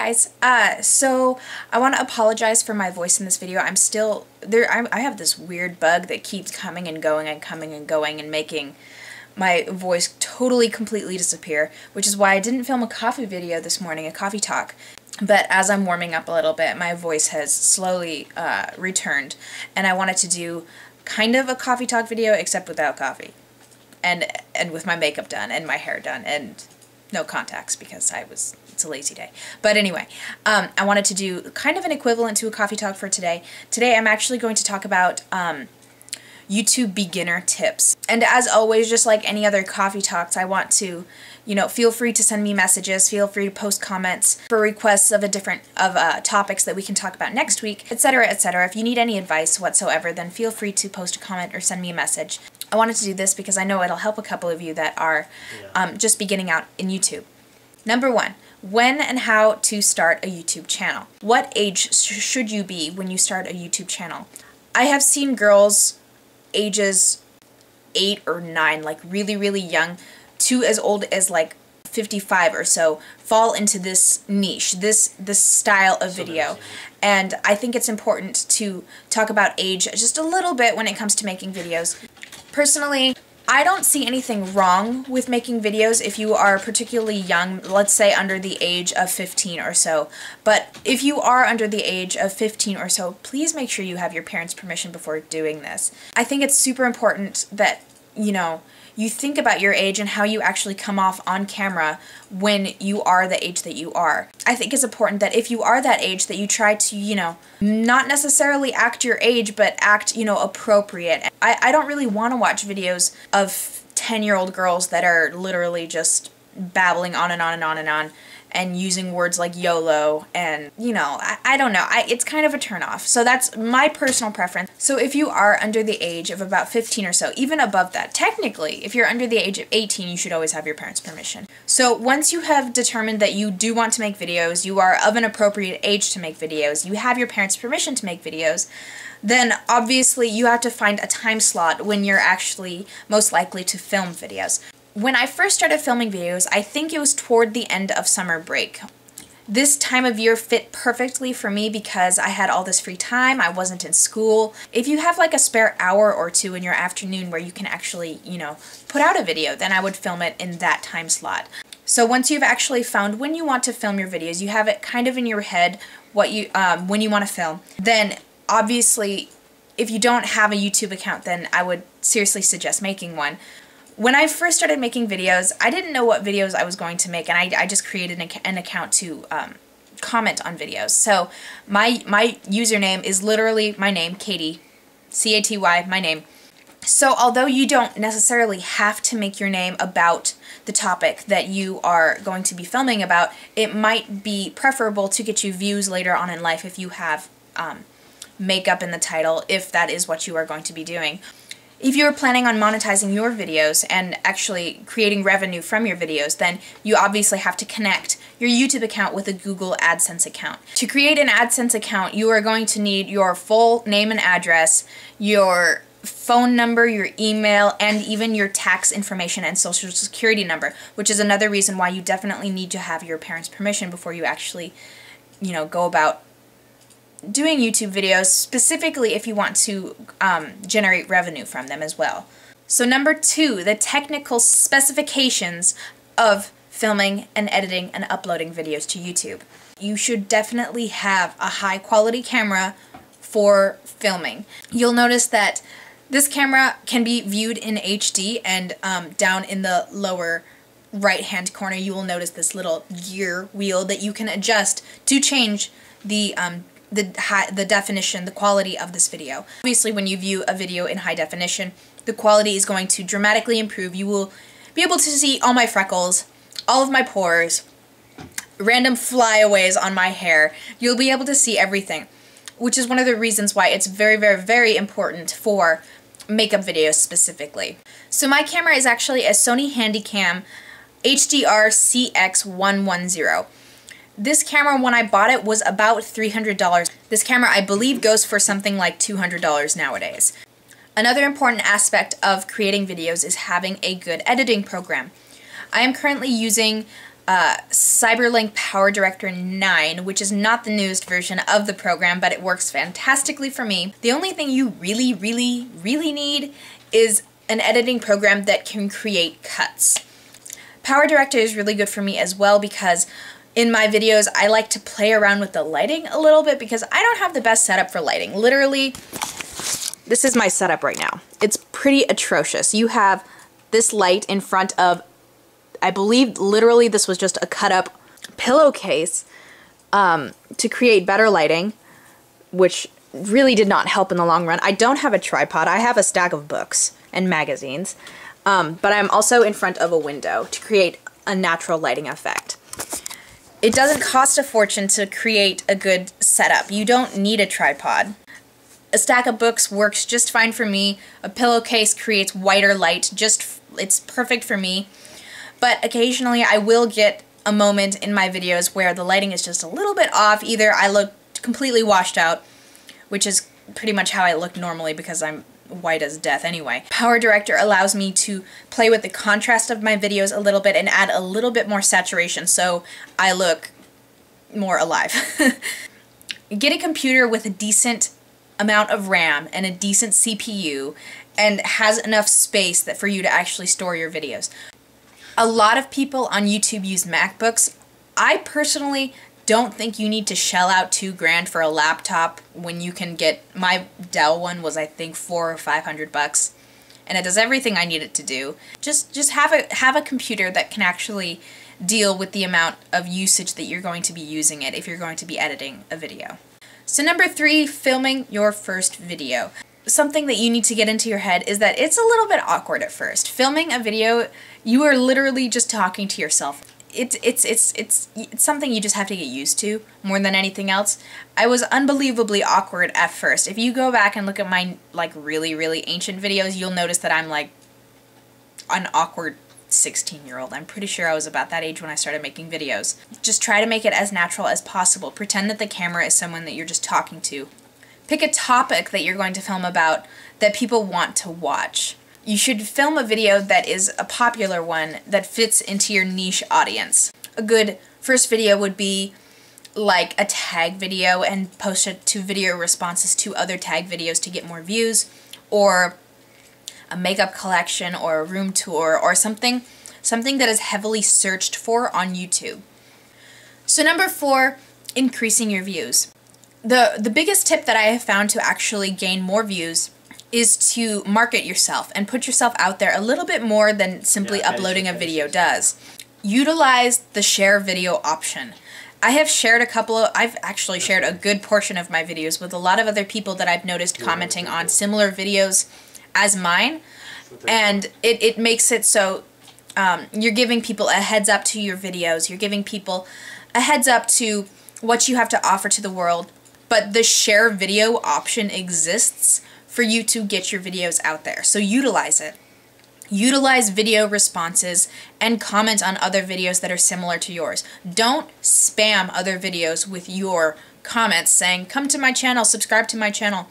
guys, so I want to apologize for my voice in this video. I'm still there. I have this weird bug that keeps coming and going and coming and going and making my voice totally completely disappear, which is why I didn't film a coffee video this morning, a coffee talk. But as I'm warming up a little bit, my voice has slowly returned, and I wanted to do kind of a coffee talk video except without coffee and with my makeup done and my hair done and no contacts because it's a lazy day. But anyway, I wanted to do kind of an equivalent to a coffee talk for today. Today I'm actually going to talk about YouTube beginner tips. And as always, just like any other coffee talks, I want to, feel free to send me messages, feel free to post comments for requests of topics that we can talk about next week, etc., etc. If you need any advice whatsoever, then feel free to post a comment or send me a message. I wanted to do this because I know it'll help a couple of you that are just beginning out in YouTube. Number 1, when and how to start a YouTube channel. What age should you be when you start a YouTube channel? I have seen girls ages 8 or 9, like really, really young, to as old as like 55 or so, fall into this niche, this style of video. And I think it's important to talk about age just a little bit when it comes to making videos. Personally, I don't see anything wrong with making videos if you are particularly young, let's say under the age of 15 or so. But if you are under the age of 15 or so, please make sure you have your parents' permission before doing this. I think it's super important that, you think about your age and how you actually come off on camera when you are the age that you are. I think it's important that if you are that age that you try to, not necessarily act your age, but act, appropriate. I don't really want to watch videos of 10-year-old girls that are literally just babbling on and on and on and on and using words like YOLO and, I don't know. It's kind of a turnoff. So that's my personal preference. So if you are under the age of about 15 or so, even above that, technically, if you're under the age of 18, you should always have your parents' permission. So once you have determined that you do want to make videos, you are of an appropriate age to make videos, you have your parents' permission to make videos, then obviously you have to find a time slot when you're actually most likely to film videos. When I first started filming videos, I think it was toward the end of summer break. This time of year fit perfectly for me because I had all this free time, I wasn't in school. If you have like a spare hour or two in your afternoon where you can actually, put out a video, then I would film it in that time slot. So once you've actually found when you want to film your videos, you have it kind of in your head when you want to film, then obviously if you don't have a YouTube account, then I would seriously suggest making one. When I first started making videos, I didn't know what videos I was going to make, and I just created an account to comment on videos. So my username is literally my name, Katie, C-A-T-Y, my name. So although you don't necessarily have to make your name about the topic that you are going to be filming about, it might be preferable to get you views later on in life if you have makeup in the title, if that is what you are going to be doing. If you're planning on monetizing your videos and actually creating revenue from your videos, then you obviously have to connect your YouTube account with a Google AdSense account. To create an AdSense account, you are going to need your full name and address, your phone number, your email, and even your tax information and social security number, which is another reason why you definitely need to have your parents' permission before you actually, go about doing YouTube videos, specifically if you want to generate revenue from them as well. So number 2, the technical specifications of filming and editing and uploading videos to YouTube. You should definitely have a high quality camera for filming. You'll notice that this camera can be viewed in HD, and down in the lower right hand corner you will notice this little gear wheel that you can adjust to change the definition, the quality of this video. Obviously, when you view a video in high definition, the quality is going to dramatically improve. You will be able to see all my freckles, all of my pores, random flyaways on my hair. You'll be able to see everything, which is one of the reasons why it's very, very, very important for makeup videos specifically. So my camera is actually a Sony Handycam HDR CX110. This camera, when I bought it, was about $300. This camera, I believe, goes for something like $200 nowadays. Another important aspect of creating videos is having a good editing program. I am currently using Cyberlink Power Director 9, which is not the newest version of the program, but it works fantastically for me. The only thing you really, really, really need is an editing program that can create cuts. Power Director is really good for me as well because in my videos I like to play around with the lighting a little bit because I don't have the best setup for lighting. Literally, this is my setup right now. It's pretty atrocious. You have this light in front of, I believe literally this was just a cut up pillowcase to create better lighting, which really did not help in the long run. I don't have a tripod. I have a stack of books and magazines, but I'm also in front of a window to create a natural lighting effect. It doesn't cost a fortune to create a good setup. You don't need a tripod. A stack of books works just fine for me. A pillowcase creates whiter light. It's perfect for me. But occasionally I will get a moment in my videos where the lighting is just a little bit off. Either I look completely washed out, which is pretty much how I look normally because I'm white as death anyway. Power Director allows me to play with the contrast of my videos a little bit and add a little bit more saturation so I look more alive. Get a computer with a decent amount of RAM and a decent CPU and has enough space that for you to actually store your videos. A lot of people on YouTube use MacBooks. I personally don't think you need to shell out $2,000 for a laptop when you can get, my Dell one was I think $400 or $500 and it does everything I need it to do. Just have a computer that can actually deal with the amount of usage that you're going to be using it if you're going to be editing a video. So number 3, filming your first video. Something that you need to get into your head is that it's a little bit awkward at first. Filming a video, you are literally just talking to yourself. It's something you just have to get used to more than anything else. I was unbelievably awkward at first. If you go back and look at my like really, really ancient videos, you'll notice that I'm like an awkward 16-year-old. I'm pretty sure I was about that age when I started making videos. Just try to make it as natural as possible. Pretend that the camera is someone that you're just talking to. Pick a topic that you're going to film about that people want to watch. You should film a video that is a popular one that fits into your niche audience. A good first video would be like a tag video and post it to video responses to other tag videos to get more views, or a makeup collection or a room tour or something that is heavily searched for on YouTube. So number 4, increasing your views. The biggest tip that I have found to actually gain more views is to market yourself and put yourself out there a little bit more than simply uploading a video does. Utilize the share video option. I've actually shared a good portion of my videos with a lot of other people that I've noticed commenting on similar videos as mine, and it makes it so you're giving people a heads up to your videos, you're giving people a heads up to what you have to offer to the world, but the share video option exists for you to get your videos out there. So utilize it. Utilize video responses and comment on other videos that are similar to yours. Don't spam other videos with your comments saying, come to my channel, subscribe to my channel.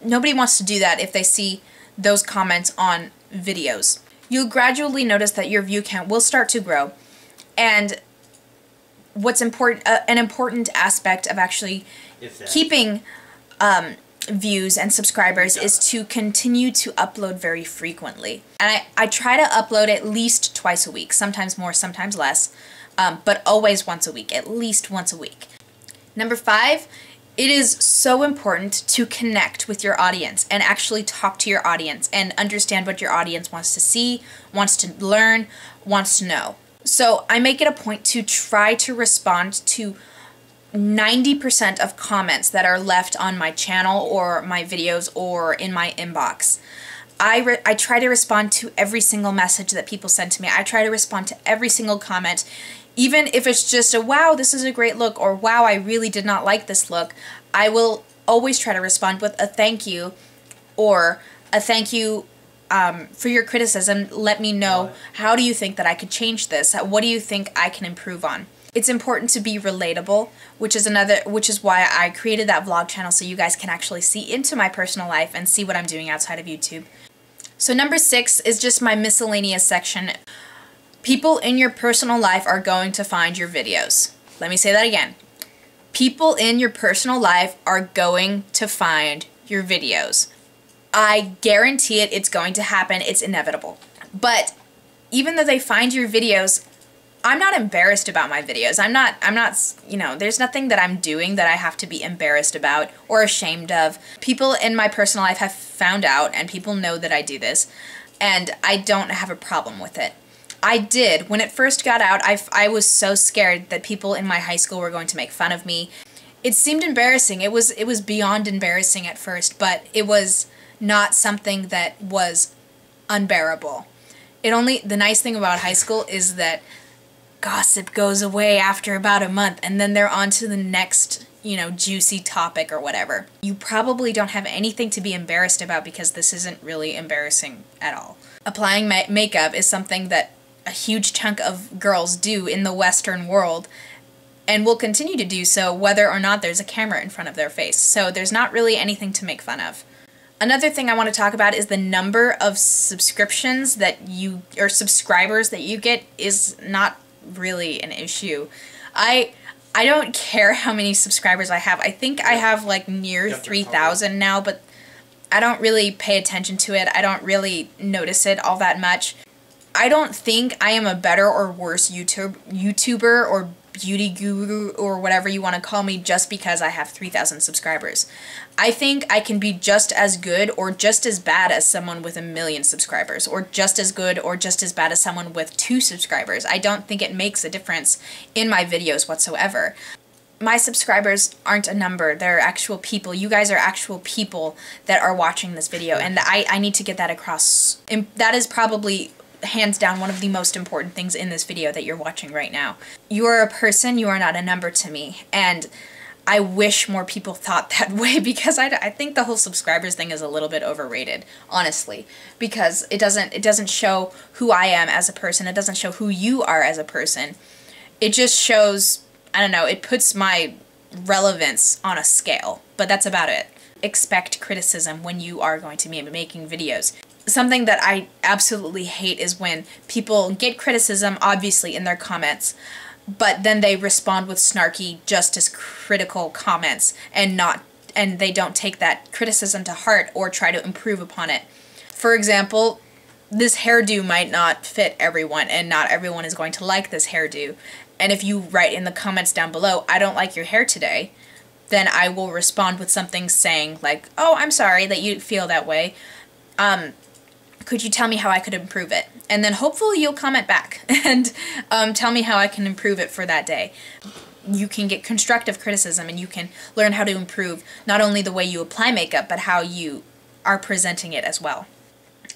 Nobody wants to do that if they see those comments on videos. You'll gradually notice that your view count will start to grow. And what's important, an important aspect of actually keeping views and subscribers is to continue to upload very frequently. And I try to upload at least twice a week, sometimes more, sometimes less, but always once a week, at least once a week. Number 5, it is so important to connect with your audience and actually talk to your audience and understand what your audience wants to see, wants to learn, wants to know. So I make it a point to try to respond to 90% of comments that are left on my channel or my videos or in my inbox. I try to respond to every single message that people send to me. I try to respond to every single comment, even if it's just a wow, this is a great look, or wow, I really did not like this look. I will always try to respond with a thank you, or a thank you for your criticism. Let me know, how do you think that I could change this? What do you think I can improve on? It's important to be relatable, which is why I created that vlog channel, so you guys can actually see into my personal life and see what I'm doing outside of YouTube. So number 6 is just my miscellaneous section. People in your personal life are going to find your videos. Let me say that again. People in your personal life are going to find your videos. I guarantee it, it's going to happen, it's inevitable. But even though they find your videos, I'm not embarrassed about my videos. I'm not, you know, there's nothing that I'm doing that I have to be embarrassed about or ashamed of. People in my personal life have found out, and people know that I do this, and I don't have a problem with it. I did. When it first got out, I was so scared that people in my high school were going to make fun of me. It seemed embarrassing. It was beyond embarrassing at first, but it was not something that was unbearable. The nice thing about high school is that gossip goes away after about a month, and then they're on to the next, you know, juicy topic or whatever. You probably don't have anything to be embarrassed about because this isn't really embarrassing at all. Applying makeup is something that a huge chunk of girls do in the Western world and will continue to do so whether or not there's a camera in front of their face. So there's not really anything to make fun of. Another thing I want to talk about is the number of subscriptions that you, or subscribers that you get, is not really an issue. I don't care how many subscribers I have. I think I have like near 3,000 now, but I don't really pay attention to it. I don't really notice it all that much. I don't think I am a better or worse YouTuber or beauty guru or whatever you want to call me just because I have 3,000 subscribers. I think I can be just as good or just as bad as someone with 1 million subscribers, or just as good or just as bad as someone with 2 subscribers. I don't think it makes a difference in my videos whatsoever. My subscribers aren't a number, they're actual people. You guys are actual people that are watching this video, and I need to get that across. And that is probably hands down one of the most important things in this video that you're watching right now. You are a person, you are not a number to me, and I wish more people thought that way, because I think the whole subscribers thing is a little bit overrated, honestly, because it doesn't show who I am as a person, it doesn't show who you are as a person. It just shows, I don't know, it puts my relevance on a scale, but that's about it. Expect criticism when you are going to be making videos. Something that I absolutely hate is when people get criticism, obviously, in their comments, but then they respond with snarky, just as critical comments, and they don't take that criticism to heart or try to improve upon it. For example, this hairdo might not fit everyone, and not everyone is going to like this hairdo. And if you write in the comments down below, "I don't like your hair today," then I will respond with something saying like, "Oh, I'm sorry that you feel that way. Could you tell me how I could improve it?" And then hopefully you'll comment back and tell me how I can improve it for that day. You can get constructive criticism, and you can learn how to improve not only the way you apply makeup, but how you are presenting it as well.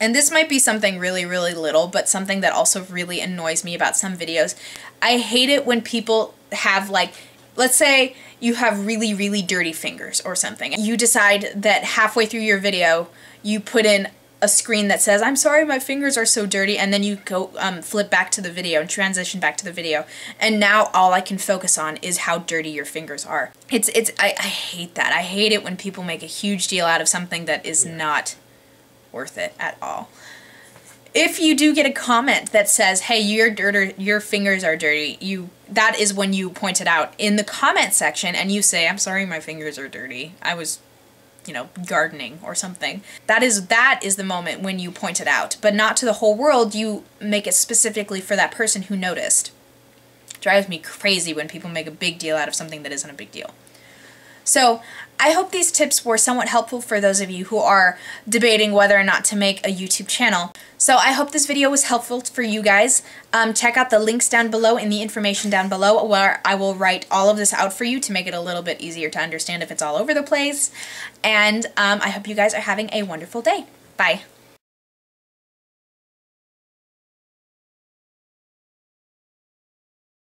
And this might be something really, really little, but something that also really annoys me about some videos. I hate it when people have, like, let's say you have really, really dirty fingers or something. You decide that halfway through your video, you put in a screen that says, "I'm sorry, my fingers are so dirty," and then you go flip back to the video and transition back to the video, and now all I can focus on is how dirty your fingers are. I hate that. I hate it when people make a huge deal out of something that is not worth it at all. If you do get a comment that says, "Hey, your fingers are dirty," that is when you point it out in the comment section and you say, "I'm sorry, my fingers are dirty. I was, you know, gardening or something." That is the moment when you point it out, but not to the whole world. You make it specifically for that person who noticed. It drives me crazy when people make a big deal out of something that isn't a big deal. So I hope these tips were somewhat helpful for those of you who are debating whether or not to make a YouTube channel. So I hope this video was helpful for you guys. Check out the links down below and the information down below, where I will write all of this out for you to make it a little bit easier to understand if it's all over the place. And I hope you guys are having a wonderful day. Bye.